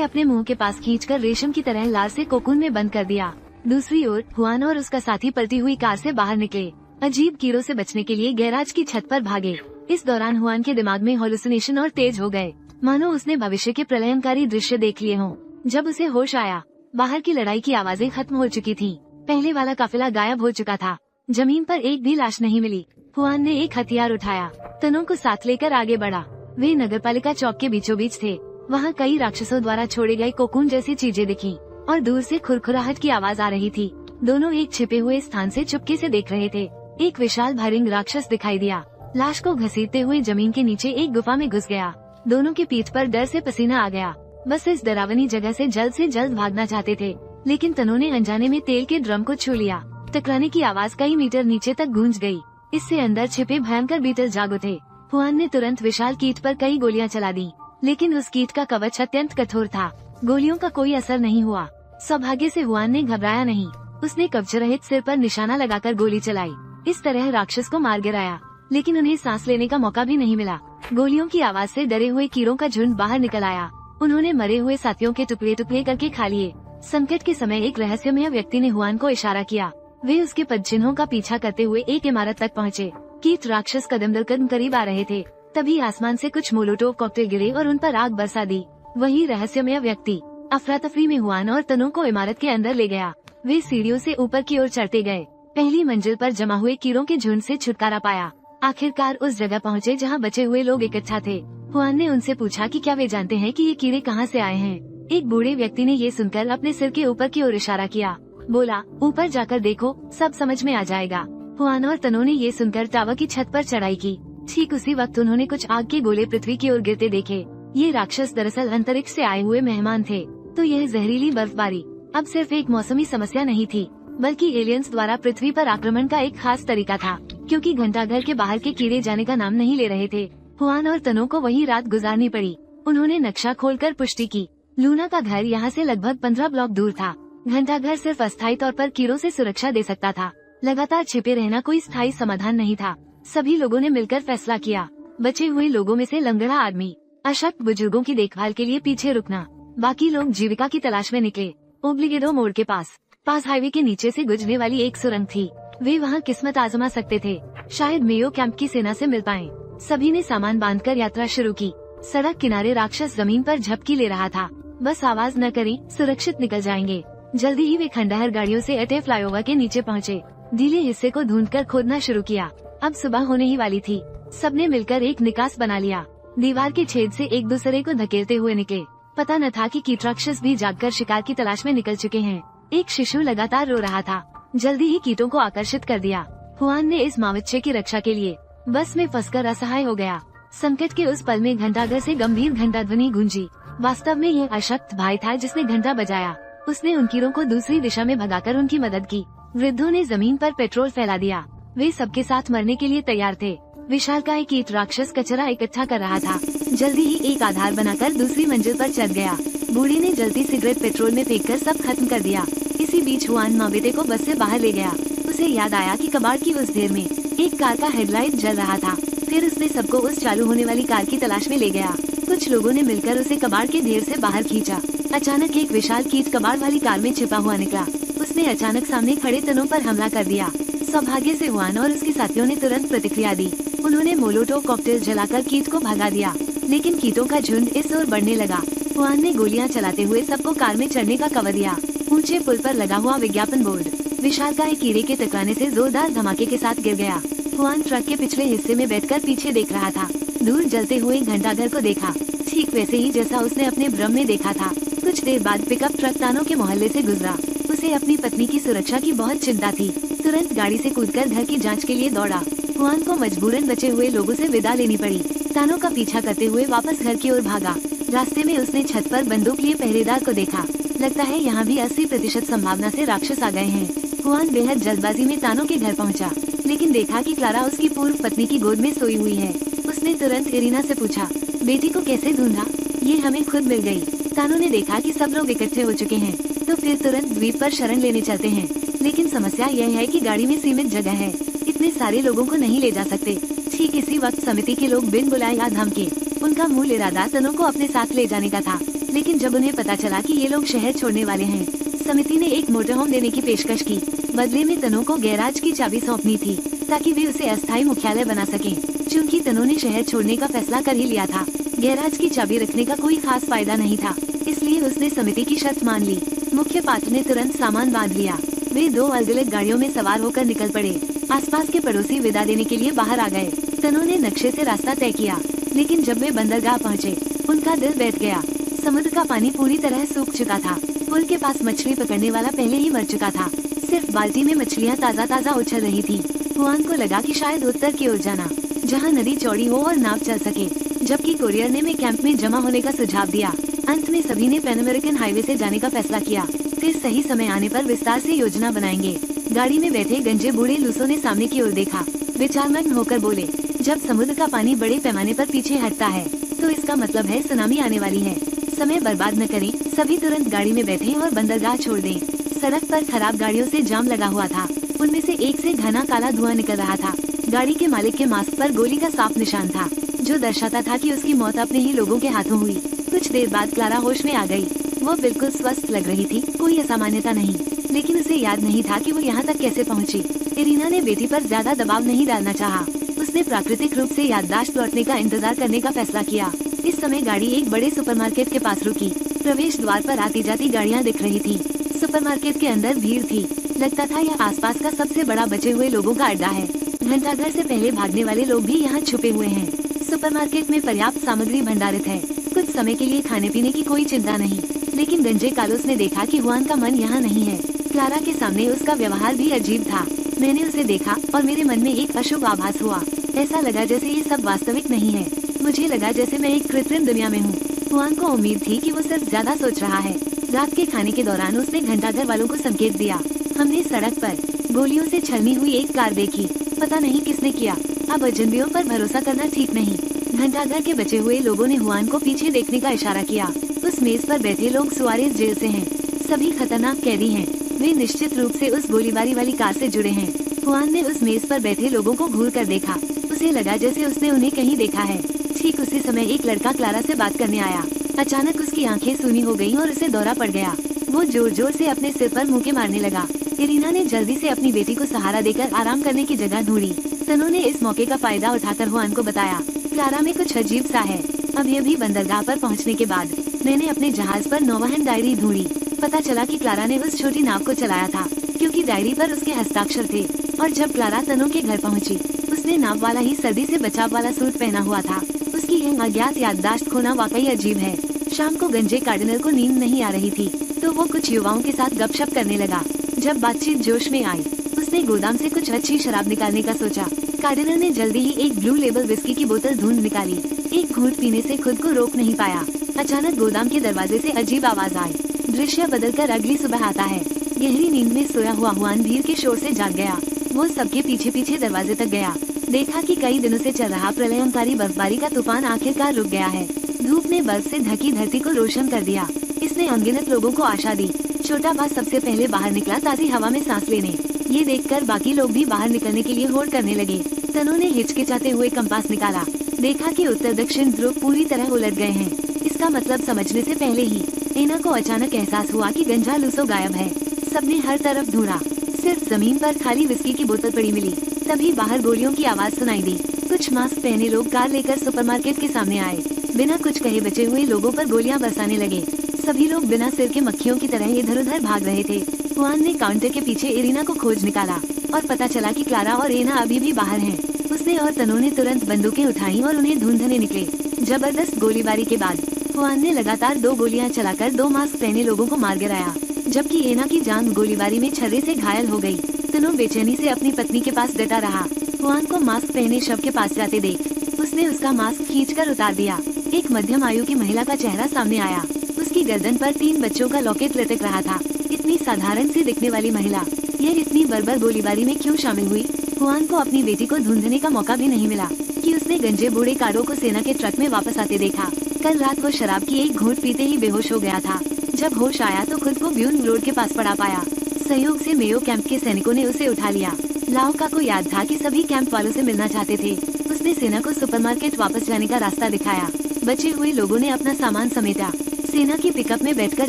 अपने मुंह के पास खींचकर रेशम की तरह लाल से कोकून में बंद कर दिया। दूसरी ओर हुआन और उसका साथी पलटी हुई कार से बाहर निकले। अजीब कीड़ों से बचने के लिए गैराज की छत पर भागे। इस दौरान हुआन के दिमाग में हॉलुसिनेशन और तेज हो गए, मानो उसने भविष्य के प्रलयंकारी दृश्य देख लिए हों। जब उसे होश आया, बाहर की लड़ाई की आवाजें खत्म हो चुकी थीं। पहले वाला काफिला गायब हो चुका था। जमीन पर एक भी लाश नहीं मिली। हुआन ने एक हथियार उठाया, तनु को साथ लेकर आगे बढ़ा। वे नगरपालिका चौक के बीचों बीच थे। वहाँ कई राक्षसों द्वारा छोड़े गए कोकून जैसी चीजें दिखी और दूर से खुरखुराहट की आवाज आ रही थी। दोनों एक छिपे हुए स्थान से चुपके से देख रहे थे। एक विशाल भरिंग राक्षस दिखाई दिया। लाश को घसीटते हुए जमीन के नीचे एक गुफा में घुस गया। दोनों की पीठ पर डर से पसीना आ गया। बस इस डरावनी जगह से जल्द भागना चाहते थे, लेकिन तनु ने अनजाने में तेल के ड्रम को छू लिया। टकराने की आवाज कई मीटर नीचे तक गूंज गई। इससे अंदर छिपे भयंकर बीटल जाग उठे। हुआन ने तुरंत विशाल कीट पर कई गोलियां चला दी, लेकिन उस कीट का कवच अत्यंत कठोर था। गोलियों का कोई असर नहीं हुआ। सौभाग्य से हुआन ने घबराया नहीं। उसने कवच रहित सिर पर निशाना लगाकर गोली चलाई। इस तरह राक्षस को मार गिराया, लेकिन उन्हें सांस लेने का मौका भी नहीं मिला। गोलियों की आवाज से डरे हुए कीड़ों का झुंड बाहर निकल आया। उन्होंने मरे हुए साथियों के टुकड़े टुकड़े करके खा लिए। संकट के समय एक रहस्यमय व्यक्ति ने हुआन को इशारा किया। वे उसके पदचिन्हों का पीछा करते हुए एक इमारत तक पहुँचे। कीट राक्षस कदम दर कदम करीब आ रहे थे, तभी आसमान से कुछ मोलोटोव कॉकटेल गिरे और उन पर आग बरसा दी। वही रहस्यमय व्यक्ति अफरा तफरी में हुआन और तनु को इमारत के अंदर ले गया। वे सीढ़ियों से ऊपर की ओर चढ़ते गए। पहली मंजिल पर जमा हुए कीड़ों के झुंड से छुटकारा पाया। आखिरकार उस जगह पहुँचे जहाँ बचे हुए लोग इकट्ठा थे। हुआन ने उनसे पूछा कि क्या वे जानते हैं कि ये कीड़े कहाँ से आए हैं। एक बूढ़े व्यक्ति ने ये सुनकर अपने सिर के ऊपर की ओर इशारा किया। बोला, ऊपर जाकर देखो, सब समझ में आ जाएगा। हुआन और तनु ने ये सुनकर टावर की छत पर चढ़ाई की। ठीक उसी वक्त उन्होंने कुछ आग के गोले पृथ्वी की ओर गिरते देखे। ये राक्षस दरअसल अंतरिक्ष से आए हुए मेहमान थे। तो यह जहरीली बर्फबारी अब सिर्फ एक मौसमी समस्या नहीं थी, बल्कि एलियंस द्वारा पृथ्वी पर आक्रमण का एक खास तरीका था। क्योंकि घंटाघर के बाहर के कीड़े जाने का नाम नहीं ले रहे थे, हुआन और तनु को वही रात गुजारनी पड़ी। उन्होंने नक्शा खोलकर पुष्टि की। लूना का घर यहाँ से लगभग 15 ब्लॉक दूर था। घंटाघर सिर्फ अस्थायी तौर पर कीड़ों से सुरक्षा दे सकता था। लगातार छिपे रहना कोई स्थायी समाधान नहीं था। सभी लोगों ने मिलकर फैसला किया। बचे हुए लोगों में से लंगड़ा आदमी, अशक्त बुजुर्गों की देखभाल के लिए पीछे रुकना। बाकी लोग जीविका की तलाश में निकले। ओब्लिगेडो मोड़ के पास हाईवे के नीचे से गुजरने वाली एक सुरंग थी। वे वहाँ किस्मत आजमा सकते थे, शायद मेयो कैंप की सेना से मिल पाएं। सभी ने सामान बांधकर यात्रा शुरू की। सड़क किनारे राक्षस जमीन पर झपकी ले रहा था। बस आवाज न करें, सुरक्षित निकल जाएंगे। जल्दी ही वे खंडहर गाड़ियों से अटे फ्लाईओवर के नीचे पहुँचे। ढीले हिस्से को ढूंढकर खोदना शुरू किया। अब सुबह होने ही वाली थी। सबने मिलकर एक निकास बना लिया। दीवार के छेद से एक दूसरे को धकेलते हुए निकले। पता न था कि कीट राक्षस भी जागकर शिकार की तलाश में निकल चुके हैं। एक शिशु लगातार रो रहा था। जल्दी ही कीटों को आकर्षित कर दिया। हुआन ने इस मावच्चे की रक्षा के लिए बस में फंसकर असहाय हो गया। संकट के उस पल में घंटाघर से गंभीर घंटा ध्वनि गूंजी। वास्तव में यह अशक्त भाई था जिसने घंटा बजाया। उसने उन कीड़ों को दूसरी दिशा में भगाकर उनकी मदद की। वृद्धों ने जमीन पर पेट्रोल फैला दिया। वे सबके साथ मरने के लिए तैयार थे। विशालकाय कीट राक्षस कचरा इकट्ठा कर रहा था। जल्दी ही एक आधार बनाकर दूसरी मंजिल पर चढ़ गया। बूढ़ी ने जल्दी सिगरेट पेट्रोल में फेंककर सब खत्म कर दिया। इसी बीच हुआन माँ बेटे को बस से बाहर ले गया। उसे याद आया कि कबाड़ की उस ढेर में एक कार का हेडलाइट जल रहा था। फिर उसने सबको उस चालू होने वाली कार की तलाश में ले गया। कुछ लोगों ने मिलकर उसे कबाड़ के ढेर से बाहर खींचा। अचानक एक विशाल कीट कबाड़ वाली कार में छिपा हुआ निकला। उसने अचानक सामने खड़े तनों पर हमला कर दिया। सौभाग्य से हुआन और उसके साथियों ने तुरंत प्रतिक्रिया दी। उन्होंने मोलोटोव कॉकटेल जलाकर कीट को भगा दिया, लेकिन कीटों का झुंड इस ओर बढ़ने लगा। हुआन ने गोलियां चलाते हुए सबको कार में चढ़ने का कवर दिया। ऊंचे पुल पर लगा हुआ विज्ञापन बोर्ड विशालकाय कीड़े के टकराने से जोरदार धमाके के साथ गिर गया। हुआन ट्रक के पिछले हिस्से में बैठकर पीछे देख रहा था। दूर जलते हुए घंटाघर को देखा, ठीक वैसे ही जैसा उसने अपने भ्रम में देखा था। कुछ देर बाद पिकअप ट्रक तानों के मोहल्ले से गुजरा। उसे अपनी पत्नी की सुरक्षा की बहुत चिंता थी। तुरंत गाड़ी से कूदकर घर की जांच के लिए दौड़ा। हुआन को मजबूरन बचे हुए लोगों से विदा लेनी पड़ी। तानों का पीछा करते हुए वापस घर की ओर भागा। रास्ते में उसने छत पर बंदूक लिए पहरेदार को देखा। लगता है यहाँ भी 80% संभावना से राक्षस आ गए हैं। हुआन बेहद जल्दबाजी में तानों के घर पहुँचा, लेकिन देखा कि क्लारा उसकी पूर्व पत्नी की गोद में सोई हुई है। उसने तुरंत इरीना से पूछा, बेटी को कैसे ढूंढा? ये हमें खुद मिल गई। तानों ने देखा कि सब लोग इकट्ठे हो चुके हैं, तो फिर तुरंत द्वीप पर शरण लेने चलते हैं। लेकिन समस्या यह है कि गाड़ी में सीमित जगह है, इतने सारे लोगों को नहीं ले जा सकते। ठीक इसी वक्त समिति के लोग बिन बुलाए या धमके उनका मूल इरादा तनों को अपने साथ ले जाने का था। लेकिन जब उन्हें पता चला कि ये लोग शहर छोड़ने वाले हैं, समिति ने एक मोटरहोम देने की पेशकश की। बदले में तनों को गैराज की चाबी सौंपनी थी, ताकि वे उसे अस्थायी मुख्यालय बना सकें। चूँकि तनों ने शहर छोड़ने का फैसला कर ही लिया था, गैराज की चाबी रखने का कोई खास फायदा नहीं था, इसलिए उसने समिति की शर्त मान ली। मुख्य पात्र ने तुरंत सामान बांध लिया। वे 2 अलग अलग गाड़ियों में सवार होकर निकल पड़े। आसपास के पड़ोसी विदा देने के लिए बाहर आ गए। तनों ने नक्शे से रास्ता तय किया, लेकिन जब वे बंदरगाह पहुँचे, उनका दिल बैठ गया। समुद्र का पानी पूरी तरह सूख चुका था। पुल के पास मछली पकड़ने वाला पहले ही मर चुका था। सिर्फ बाल्टी में मछलियाँ ताज़ा ताज़ा उछल रही थी। हुआन को लगा कि शायद उत्तर की ओर जाना जहां नदी चौड़ी हो और नाव चल सके, जबकि कोरियर ने कैंप में जमा होने का सुझाव दिया। अंत में सभी ने पैन अमेरिकन हाईवे से जाने का फैसला किया। फिर सही समय आने पर विस्तार से योजना बनाएंगे। गाड़ी में बैठे गंजे बूढ़े लूसो ने सामने की ओर देखा। विचारमग्न होकर बोले, जब समुद्र का पानी बड़े पैमाने पर पीछे हटता है तो इसका मतलब है सुनामी आने वाली है। समय बर्बाद न करें, सभी तुरंत गाड़ी में बैठें और बंदरगाह छोड़ दें। सड़क पर खराब गाड़ियों से जाम लगा हुआ था। उनमें से एक से घना काला धुआं निकल रहा था। गाड़ी के मालिक के मास्क पर गोली का साफ निशान था, जो दर्शाता था कि उसकी मौत अपने ही लोगों के हाथों हुई। कुछ देर बाद क्लारा होश में आ गई। वो बिल्कुल स्वस्थ लग रही थी, कोई असामान्यता नहीं, लेकिन उसे याद नहीं था कि वो यहाँ तक कैसे पहुँची। इरीना ने बेटी पर ज्यादा दबाव नहीं डालना चाहा। उसने प्राकृतिक रूप से याददाश्त लौटने का इंतजार करने का फैसला किया। इस समय गाड़ी एक बड़े सुपरमार्केट के पास रुकी। प्रवेश द्वार पर आती जाती गाड़ियाँ दिख रही थी। सुपरमार्केट के अंदर भीड़ थी। लगता था यह आसपास का सबसे बड़ा बचे हुए लोगों का अड्डा है। घंटाघर से पहले भागने वाले लोग भी यहाँ छुपे हुए हैं। सुपरमार्केट में पर्याप्त सामग्री भंडारित है। कुछ समय के लिए खाने पीने की कोई चिंता नहीं, लेकिन गंजे कार्लोस ने देखा कि हुआन का मन यहाँ नहीं है। क्लारा के सामने उसका व्यवहार भी अजीब था। मैंने उसे देखा और मेरे मन में एक अशुभ आभास हुआ। ऐसा लगा जैसे ये सब वास्तविक नहीं है। मुझे लगा जैसे मैं एक कृत्रिम दुनिया में हूँ। हुआन को उम्मीद थी कि वो सिर्फ ज्यादा सोच रहा है। रात के खाने के दौरान उसने घंटाघर वालों को संकेत दिया। हमने सड़क पर गोलियों से छलनी हुई एक कार देखी। पता नहीं किसने किया। अब अजनबियों पर भरोसा करना ठीक नहीं। घंटाघर के बचे हुए लोगों ने हुआन को पीछे देखने का इशारा किया। उस मेज पर बैठे लोग सुआरेज जेल से हैं। सभी खतरनाक कैदी हैं। वे निश्चित रूप से उस गोलीबारी वाली कार से जुड़े हैं। हुआन ने उस मेज पर बैठे लोगों को घूर कर देखा। उसे लगा जैसे उसने उन्हें कहीं देखा है। ठीक उसी समय एक लड़का क्लारा से बात करने आया। अचानक उसकी आंखें सूनी हो गईं और उसे दौरा पड़ गया। वो जोर जोर से अपने सिर पर मुक्के मारने लगा। इरीना ने जल्दी से अपनी बेटी को सहारा देकर आराम करने की जगह ढूंढी। तनु ने इस मौके का फायदा उठाकर हुआन को बताया, क्लारा में कुछ अजीब सा है। अभी बंदरगाह पर पहुंचने के बाद मैंने अपने जहाज पर नौवहन डायरी ढूंढी। पता चला कि क्लारा ने उस छोटी नाव को चलाया था, क्योंकि डायरी पर उसके हस्ताक्षर थे। और जब क्लारा तनु के घर पहुंची, उसने नाव वाला ही सर्दी से बचाव वाला सूट पहना हुआ था। उसकी यह अज्ञात याददाश्त खोना वाकई अजीब है। शाम को गंजे कार्डिनल को नींद नहीं आ रही थी, तो वो कुछ युवाओं के साथ गपशप करने लगा। जब बातचीत जोश में आई, उसने गोदाम से कुछ अच्छी शराब निकालने का सोचा। कार्डिनल ने जल्दी ही एक ब्लू लेबल विस्की की बोतल ढूंढ निकाली। एक घूंट पीने से खुद को रोक नहीं पाया। अचानक गोदाम के दरवाजे से अजीब आवाज आई। दृश्य बदलकर अगली सुबह आता है। गहरी नींद में सोया हुआ हुआन भीड़ के शोर से जाग गया। वो सबके पीछे पीछे दरवाजे तक गया। देखा कि कई दिनों से चल रहा प्रलयंकारी बर्फबारी का तूफान आखिरकार रुक गया है। धूप ने बर्फ से ढकी धरती को रोशन कर दिया। इसने अनगिनत लोगों को आशा दी। छोटा बास सबसे पहले बाहर निकला ताजी हवा में सांस लेने। ये देखकर बाकी लोग भी बाहर निकलने के लिए होड़ करने लगे। तनु ने हिचकिचाते हुए कंपास निकाला। देखा कि उत्तर दक्षिण ध्रुव पूरी तरह उलट गए हैं। इसका मतलब समझने से पहले ही एना को अचानक एहसास हुआ कि गंजा लूसो गायब है। सबने हर तरफ ढूंढा, सिर्फ जमीन पर खाली विस्की की बोतल पड़ी मिली। तभी बाहर गोलियों की आवाज सुनाई दी। कुछ मास्क पहने लोग कार लेकर सुपरमार्केट के सामने आए। बिना कुछ कहे बचे हुए लोगों पर गोलियां बरसाने लगे। सभी लोग बिना सिर के मक्खियों की तरह इधर उधर भाग रहे थे। हुआन ने काउंटर के पीछे इरीना को खोज निकाला और पता चला कि क्लारा और एना अभी भी बाहर हैं। उसने और तनु ने तुरंत बंदूकें उठाई और उन्हें ढूंढने निकले। जबरदस्त गोलीबारी के बाद हुआन ने लगातार 2 गोलियां चलाकर 2 मास्क पहने लोगों को मार गिराया, जबकि एना की जान गोलीबारी में छर्रे से घायल हो गई। तनु बेचैनी से अपनी पत्नी के पास डटा रहा। हुआन को मास्क पहने शव के पास जाते देख उसने उसका मास्क खींचकर उतार दिया। एक मध्यम आयु की महिला का चेहरा सामने आया। उसकी गर्दन पर 3 बच्चों का लॉकेट लटक रहा था। इतनी साधारण सी दिखने वाली महिला यह इतनी बर्बर गोलीबारी में क्यों शामिल हुई? हुआन को अपनी बेटी को ढूंढने का मौका भी नहीं मिला कि उसने गंजे बूढ़े कारों को सेना के ट्रक में वापस आते देखा। कल रात वो शराब की एक घूंट पीते ही बेहोश हो गया था। जब होश आया तो खुद को ब्यून रोड के पास पड़ा पाया। सहयोग से मेयो कैंप के सैनिकों ने उसे उठा लिया। लाओका को याद था कि सभी कैंप वालों से मिलना चाहते थे। उसने सेना को सुपरमार्केट वापस जाने का रास्ता दिखाया। बचे हुए लोगों ने अपना सामान समेटा। सेना की पिकअप में बैठकर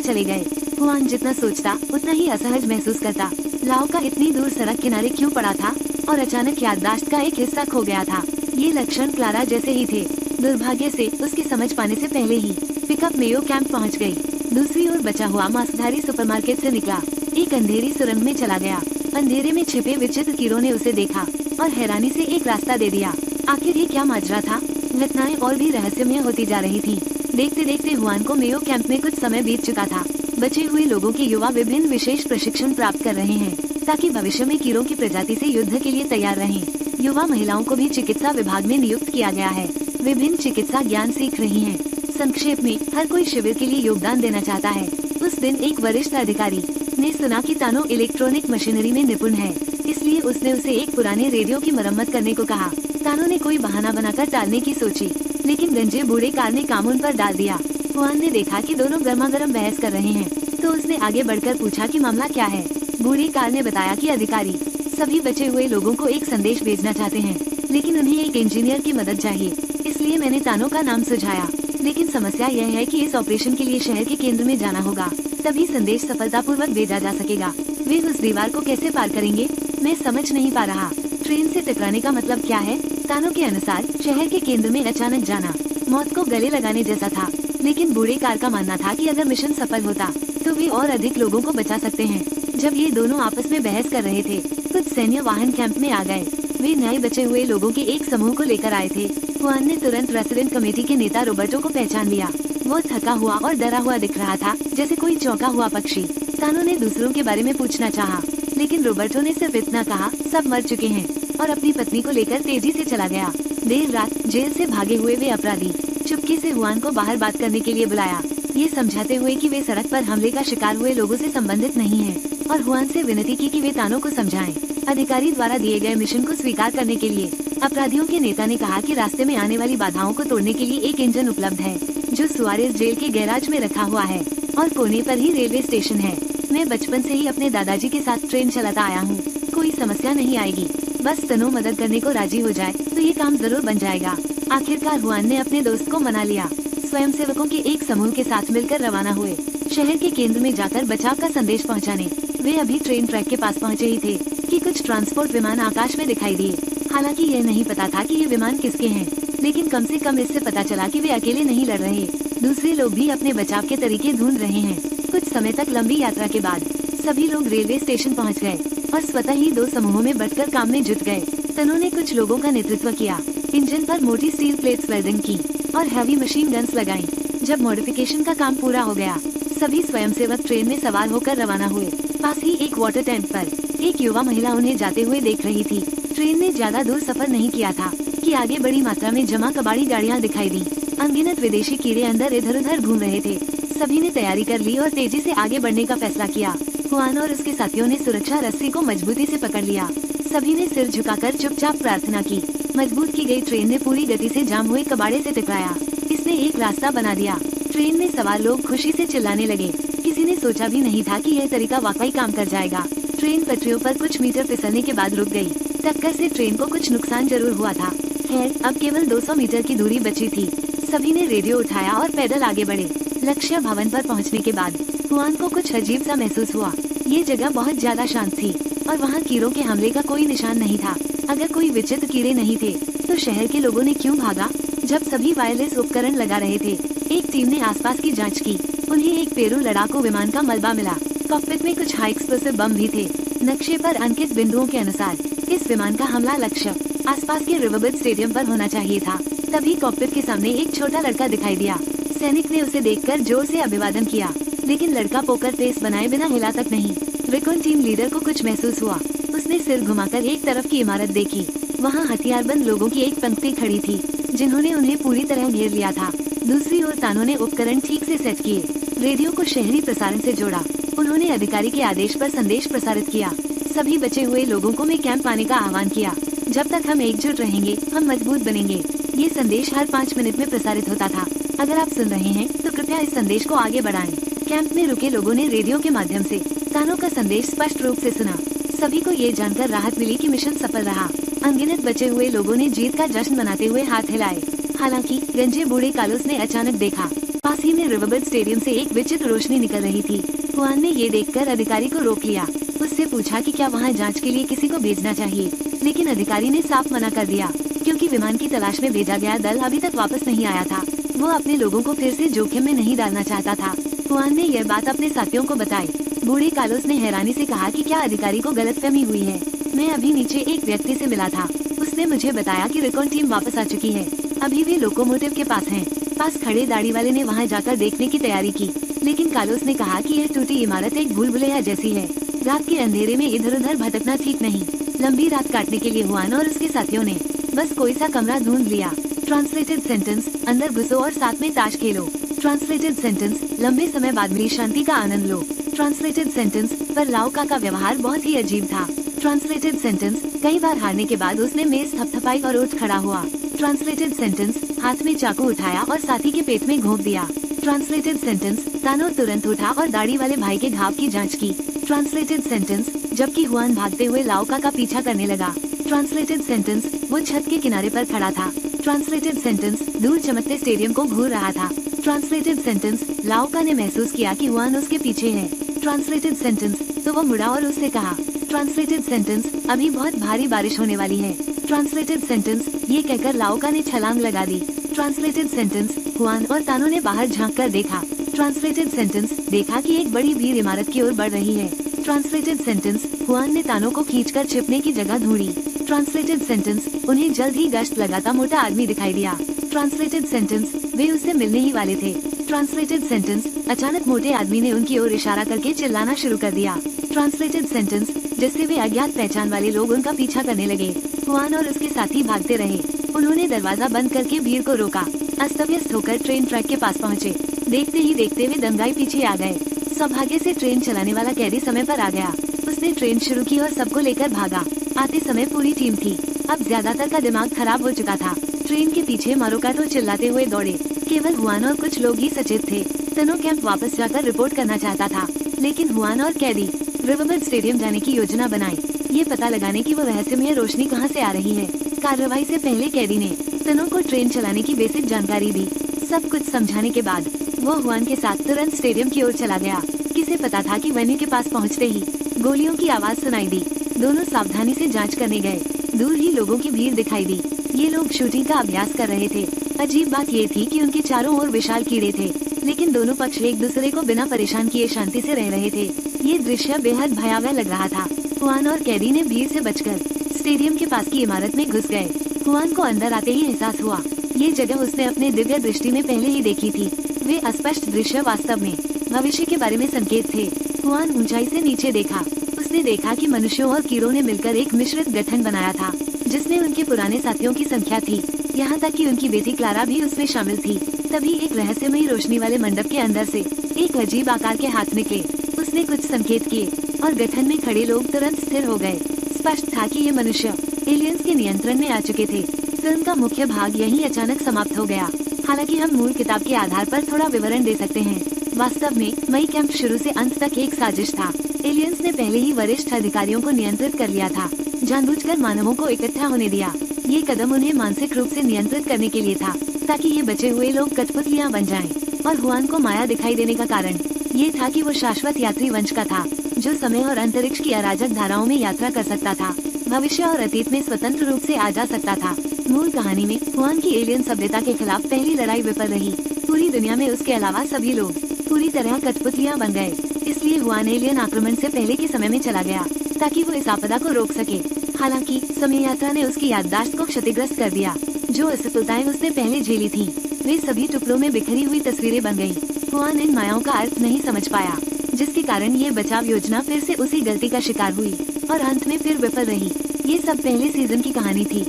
चले गए। हुआन जितना सोचता उतना ही असहज महसूस करता। लाओका इतनी दूर सड़क किनारे क्यों पड़ा था और अचानक याददाश्त का एक हिस्सा खो गया था? ये लक्षण क्लारा जैसे ही थे। दुर्भाग्य से उसके समझ पाने से पहले ही पिकअप मेयो कैंप पहुंच गई। दूसरी ओर बचा हुआ मास्कधारी सुपरमार्केट से निकला। एक अंधेरी सुरंग में चला गया। अंधेरे में छिपे विचित्र कीड़ों ने उसे देखा और हैरानी से एक रास्ता दे दिया। आखिर ये क्या माजरा था? घटनाएं और भी रहस्यमय होती जा रही थी। देखते देखते हुआन को मेयो कैंप में कुछ समय बीत चुका था। बचे हुए लोगों के युवा विभिन्न विशेष प्रशिक्षण प्राप्त कर रहे हैं ताकि भविष्य में कीड़ों की प्रजाति से युद्ध के लिए तैयार रहें। युवा महिलाओं को भी चिकित्सा विभाग में नियुक्त किया गया है। विभिन्न चिकित्सा ज्ञान सीख रही हैं। संक्षेप में, हर कोई शिविर के लिए योगदान देना चाहता है। उस दिन एक वरिष्ठ अधिकारी ने सुना कि तानो इलेक्ट्रॉनिक मशीनरी में निपुण है, इसलिए उसने उसे एक पुराने रेडियो की मरम्मत करने को कहा। तानो ने कोई बहाना बनाकर टालने की सोची, लेकिन गंजे बूढ़े कार ने काम उन पर डाल दिया। हुआन ने देखा कि दोनों गर्मागर्म बहस कर रहे हैं, तो उसने आगे बढ़कर पूछा कि मामला क्या है। बूढ़े कार ने बताया कि अधिकारी सभी बचे हुए लोगों को एक संदेश भेजना चाहते हैं, लेकिन उन्हें एक इंजीनियर की मदद चाहिए, इसलिए मैंने तानो का नाम सुझाया। लेकिन समस्या यह है कि इस ऑपरेशन के लिए शहर के केंद्र में जाना होगा, तभी संदेश सफलतापूर्वक भेजा जा सकेगा। वे उस दीवार को कैसे पार करेंगे, मैं समझ नहीं पा रहा। ट्रेन से टकराने का मतलब क्या है? तानो के अनुसार शहर के केंद्र में अचानक जाना मौत को गले लगाने जैसा था, लेकिन बूढ़े कार का मानना था कि अगर मिशन सफल होता तो वे और अधिक लोगों को बचा सकते हैं। जब ये दोनों आपस में बहस कर रहे थे, कुछ सैन्य वाहन कैंप में आ गए। वे नए बचे हुए लोगों के एक समूह को लेकर आए थे। हुआन ने तुरंत रेसिडेंट कमेटी के नेता रोबर्टो को पहचान लिया। वो थका हुआ और डरा हुआ दिख रहा था, जैसे कोई चौंका हुआ पक्षी। तानो ने दूसरों के बारे में पूछना चाहा, लेकिन रोबर्टो ने सिर्फ इतना कहा, सब मर चुके हैं, और अपनी पत्नी को लेकर तेजी से चला गया। देर रात जेल से भागे हुए वे अपराधी चुपके से हुआन को बाहर बात करने के लिए बुलाया, ये समझाते हुए कि वे सड़क पर हमले का शिकार हुए लोगों से संबंधित नहीं हैं, और हुआन से विनती की कि वे तानो को समझाएं। अधिकारी द्वारा दिए गए मिशन को स्वीकार करने के लिए अपराधियों के नेता ने कहा कि रास्ते में आने वाली बाधाओं को तोड़ने के लिए एक इंजन उपलब्ध है, जो सुआरेज जेल के गैराज में रखा हुआ है, और कोने पर ही रेलवे स्टेशन है। मैं बचपन से ही अपने दादाजी के साथ ट्रेन चलाता आया हूँ, कोई समस्या नहीं आएगी, बस तनो मदद करने को राजी हो जाए तो ये काम जरूर बन जाएगा। आखिरकार हुआन ने अपने दोस्त को मना लिया। स्वयंसेवकों के एक समूह के साथ मिलकर रवाना हुए शहर के केंद्र में जाकर बचाव का संदेश पहुंचाने। वे अभी ट्रेन ट्रैक के पास पहुंचे ही थे कि कुछ ट्रांसपोर्ट विमान आकाश में दिखाई दिए। हालांकि यह नहीं पता था कि ये विमान किसके हैं, लेकिन कम से कम इससे पता चला कि वे अकेले नहीं लड़ रहे, दूसरे लोग भी अपने बचाव के तरीके ढूंढ रहे हैं। कुछ समय तक लंबी यात्रा के बाद सभी लोग रेलवे स्टेशन पहुँच गए और स्वतः ही दो समूहों में बंटकर काम में जुट गए। तनु ने कुछ लोगों का नेतृत्व किया, इंजन पर मोटी स्टील प्लेट्स वेल्डिंग की और हैवी मशीन गन्स लगाई। जब मॉडिफिकेशन का काम पूरा हो गया, सभी स्वयंसेवक ट्रेन में सवार होकर रवाना हुए। पास ही एक वाटर टैंक पर एक युवा महिला उन्हें जाते हुए देख रही थी। ट्रेन ने ज्यादा दूर सफर नहीं किया था कि आगे बड़ी मात्रा में जमा कबाड़ी गाड़ियां दिखाई दी। अनगिनत विदेशी कीड़े अंदर इधर उधर घूम रहे थे। सभी ने तैयारी कर ली और तेजी से आगे बढ़ने का फैसला किया। हुआन और उसके साथियों ने सुरक्षा रस्सी को मजबूती से पकड़ लिया। सभी ने सिर झुकाकर चुपचाप प्रार्थना की। मजबूत की गई ट्रेन ने पूरी गति से जाम हुए कबाड़े से टकराया। इसने एक रास्ता बना दिया। ट्रेन में सवार लोग खुशी से चिल्लाने लगे। किसी ने सोचा भी नहीं था कि यह तरीका वाकई काम कर जाएगा। ट्रेन पटरियों पर कुछ मीटर फिसलने के बाद रुक गई। टक्कर से ट्रेन को कुछ नुकसान जरूर हुआ था। खैर, अब केवल 200 मीटर की दूरी बची थी। सभी ने रेडियो उठाया और पैदल आगे बढ़े। लक्ष्य भवन पर पहुंचने के बाद हुआन को कुछ अजीब सा महसूस हुआ। ये जगह बहुत ज्यादा शांत थी और वहाँ कीड़ों के हमले का कोई निशान नहीं था। अगर कोई विचित्र कीड़े नहीं थे तो शहर के लोगों ने क्यों भागा? जब सभी वायरलेस उपकरण लगा रहे थे, एक टीम ने आसपास की जांच की। उन्हें एक पेरू लड़ाकू विमान का मलबा मिला। कॉकपिट में कुछ हाई एक्सप्लोसिव बम भी थे। नक्शे पर अंकित बिंदुओं के अनुसार इस विमान का हमला लक्ष्य आसपास के रिवरबेड स्टेडियम पर होना चाहिए था। तभी कॉकपिट के सामने एक छोटा लड़का दिखाई दिया। सैनिक ने उसे देखकर जोर से अभिवादन किया, लेकिन लड़का पोकर फेस बनाए बिना हिला तक नहीं। रिकॉन टीम लीडर को कुछ महसूस हुआ। उसने सिर घुमाकर एक तरफ की इमारत देखी। वहाँ हथियारबंद लोगों की एक पंक्ति खड़ी थी, जिन्होंने उन्हें पूरी तरह घेर लिया था। दूसरी ओर तानो ने उपकरण ठीक से सेट किए, रेडियो को शहरी प्रसारण से जोड़ा। उन्होंने अधिकारी के आदेश पर संदेश प्रसारित किया। सभी बचे हुए लोगों को में कैंप आने का आह्वान किया। जब तक हम एकजुट रहेंगे, हम मजबूत बनेंगे। ये संदेश हर 5 मिनट में प्रसारित होता था। अगर आप सुन रहे हैं तो कृपया इस संदेश को आगे बढ़ाएं। कैंप में रुके लोगों ने रेडियो के माध्यम से तानो का संदेश स्पष्ट रूप से सुना। सभी को ये जानकर राहत मिली कि मिशन सफल रहा। अनगिनत बचे हुए लोगों ने जीत का जश्न मनाते हुए हाथ हिलाए। हालांकि गंजे बूढ़े कालोस ने अचानक देखा, पास ही में रिवरबेड स्टेडियम से एक विचित्र रोशनी निकल रही थी। हुआन ने ये देखकर अधिकारी को रोक लिया। उससे पूछा कि क्या वहाँ जांच के लिए किसी को भेजना चाहिए, लेकिन अधिकारी ने साफ मना कर दिया, क्योंकि विमान की तलाश में भेजा गया दल अभी तक वापस नहीं आया था। वो अपने लोगों को फिर से जोखिम में नहीं डालना चाहता था। हुआन ने यह बात अपने साथियों को बताई। बूढ़े कालोस ने हैरानी से कहा कि क्या अधिकारी को गलतफहमी हुई है? मैं अभी नीचे एक व्यक्ति से मिला था। उसने मुझे बताया कि रिकॉन टीम वापस आ चुकी है। अभी वे लोकोमोटिव के पास हैं। पास खड़े दाढ़ी वाले ने वहां जाकर देखने की तैयारी की, लेकिन कालोस ने कहा कि यह टूटी इमारत एक भूल भुलैया जैसी है। रात के अंधेरे में इधर उधर भटकना ठीक नहीं। लंबी रात काटने के लिए हुआन और उसके साथियों ने बस कोई सा कमरा ढूंढ लिया। ट्रांसलेटेड सेंटेंस, अंदर घुसो और साथ में ताश खेलो। ट्रांसलेटेड सेंटेंस, लंबे समय बाद भी शांति का आनंद लो। ट्रांसलेटेड सेंटेंस, पर लाओका का व्यवहार बहुत ही अजीब था। ट्रांसलेटेड सेंटेंस, कई बार हारने के बाद उसने मेज थपथपाई और उठ खड़ा हुआ। ट्रांसलेटेड सेंटेंस, हाथ में चाकू उठाया और साथी के पेट में घोंप दिया। ट्रांसलेटेड सेंटेंस, तानो तुरंत उठा और दाढ़ी वाले भाई के घाव की जांच की। ट्रांसलेटेड सेंटेंस, जबकि हुआन भागते हुए लाओका का पीछा करने लगा। ट्रांसलेटेड सेंटेंस, वो छत के किनारे पर खड़ा था। ट्रांसलेटेड सेंटेंस, दूर चमकते स्टेडियम को घूर रहा था। ट्रांसलेटेड सेंटेंस, लाओका ने महसूस किया कि हुआन उसके पीछे है। ट्रांसलेटेड सेंटेंस, तो वो मुड़ा और उससे कहा। ट्रांसलेटेड सेंटेंस, अभी बहुत भारी बारिश होने वाली है। ट्रांसलेटेड सेंटेंस, ये कहकर लाओका ने छलांग लगा दी। ट्रांसलेटेड सेंटेंस, हुआन और तानो ने बाहर झांक कर देखा। ट्रांसलेटेड सेंटेंस, देखा कि एक बड़ी भीड़ इमारत की ओर बढ़ रही है। ट्रांसलेटेड सेंटेंस, हुआन ने तानो को खींचकर छिपने की जगह ढूंढी। ट्रांसलेटेड सेंटेंस, उन्हें जल्द ही गश्त लगाता मोटा आदमी दिखाई दिया। ट्रांसलेटेड सेंटेंस, वे उससे मिलने ही वाले थे। ट्रांसलेटेड सेंटेंस, अचानक मोटे आदमी ने उनकी ओर इशारा करके चिल्लाना शुरू कर दिया। ट्रांसलेटेड सेंटेंस, जिससे वे अज्ञात पहचान वाले लोग उनका पीछा करने लगे। हुआन और उसके साथी भागते रहे। उन्होंने दरवाजा बंद करके भीड़ को रोका। अस्त व्यस्त होकर ट्रेन ट्रैक के पास पहुँचे। देखते ही देखते वे दंगाई पीछे आ गए। सौभाग्य से ट्रेन चलाने वाला कैदी समय पर आ गया। उसने ट्रेन शुरू की और सबको लेकर भागा। आते समय पूरी टीम थी। अब ज्यादातर का दिमाग खराब हो चुका था। ट्रेन के पीछे मारोकाटो चिल्लाते हुए दौड़े। केवल हुआन और कुछ लोग ही सचेत थे। तनो कैंप वापस जाकर रिपोर्ट करना चाहता था, लेकिन हुआन और कैदी रिवरबर्ड स्टेडियम जाने की योजना बनाई, ये पता लगाने की वो रहस्यमय रोशनी कहाँ से आ रही है। कार्रवाई से पहले कैदी ने तनो को ट्रेन चलाने की बेसिक जानकारी दी। सब कुछ समझाने के बाद वो हुआन के साथ तुरंत स्टेडियम की ओर चला गया। किसे पता था कि वेन्यू के पास पहुंचते ही गोलियों की आवाज सुनाई दी। दोनों सावधानी से जांच करने गए। दूर ही लोगों की भीड़ दिखाई दी। ये लोग शूटिंग का अभ्यास कर रहे थे। अजीब बात ये थी कि उनके चारों ओर विशाल कीड़े थे, लेकिन दोनों पक्ष एक दूसरे को बिना परेशान किए शांति से रह रहे थे। ये दृश्य बेहद भयावह लग रहा था। हुआन और कैदी ने भीड़ से बचकर स्टेडियम के पास की इमारत में घुस गए। हुआन को अंदर आते ही एहसास हुआ, ये जगह उसने अपने दिव्य दृष्टि में पहले ही देखी थी। वे अस्पष्ट दृश्य वास्तव में भविष्य के बारे में संकेत थे। हुआन ऊंचाई से नीचे देखा। उसने देखा कि मनुष्यों और कीड़ों ने मिलकर एक मिश्रित गठन बनाया था, जिसमें उनके पुराने साथियों की संख्या थी। यहाँ तक कि उनकी बेटी क्लारा भी उसमें शामिल थी। तभी एक रहस्यमयी रोशनी वाले मंडप के अंदर से एक अजीब आकार के हाथ निकले। उसने कुछ संकेत किए और गठन में खड़े लोग तुरंत स्थिर हो गए। स्पष्ट था कि ये मनुष्य एलियंस के नियंत्रण में आ चुके थे। फिल्म का मुख्य भाग यहीं अचानक समाप्त हो गया। हालांकि हम मूल किताब के आधार पर थोड़ा विवरण दे सकते हैं। वास्तव में मई कैंप शुरू से अंत तक एक साजिश था। एलियंस ने पहले ही वरिष्ठ अधिकारियों को नियंत्रित कर लिया था, जानबूझकर मानवों को इकट्ठा होने दिया। ये कदम उन्हें मानसिक रूप से नियंत्रित करने के लिए था, ताकि ये बचे हुए लोग कठपुतलियां बन जाएं। और हुआन को माया दिखाई देने का कारण ये था कि वो शाश्वत यात्री वंश का था, जो समय और अंतरिक्ष की अराजक धाराओं में यात्रा कर सकता था, भविष्य और अतीत में स्वतंत्र रूप से आ जा सकता था। मूल कहानी में हुआन की एलियन सभ्यता के खिलाफ पहली लड़ाई विफल रही। पूरी दुनिया में उसके अलावा सभी लोग पूरी तरह कठपुतलियां बन गए। इसलिए हुआन एलियन आक्रमण से पहले के समय में चला गया, ताकि वो इस आपदा को रोक सके। हालांकि समय यात्रा ने उसकी याददाश्त को क्षतिग्रस्त कर दिया। जो असफलताएं उसने पहले झेली थी, वे सभी टुकड़ों में बिखरी हुई तस्वीरें बन गयी। हुआन इन मायाओं का अर्थ नहीं समझ पाया, जिसके कारण ये बचाव योजना फिर से उसी गलती का शिकार हुई और अंत में फिर विफल रही। ये सब पहले सीजन की कहानी थी।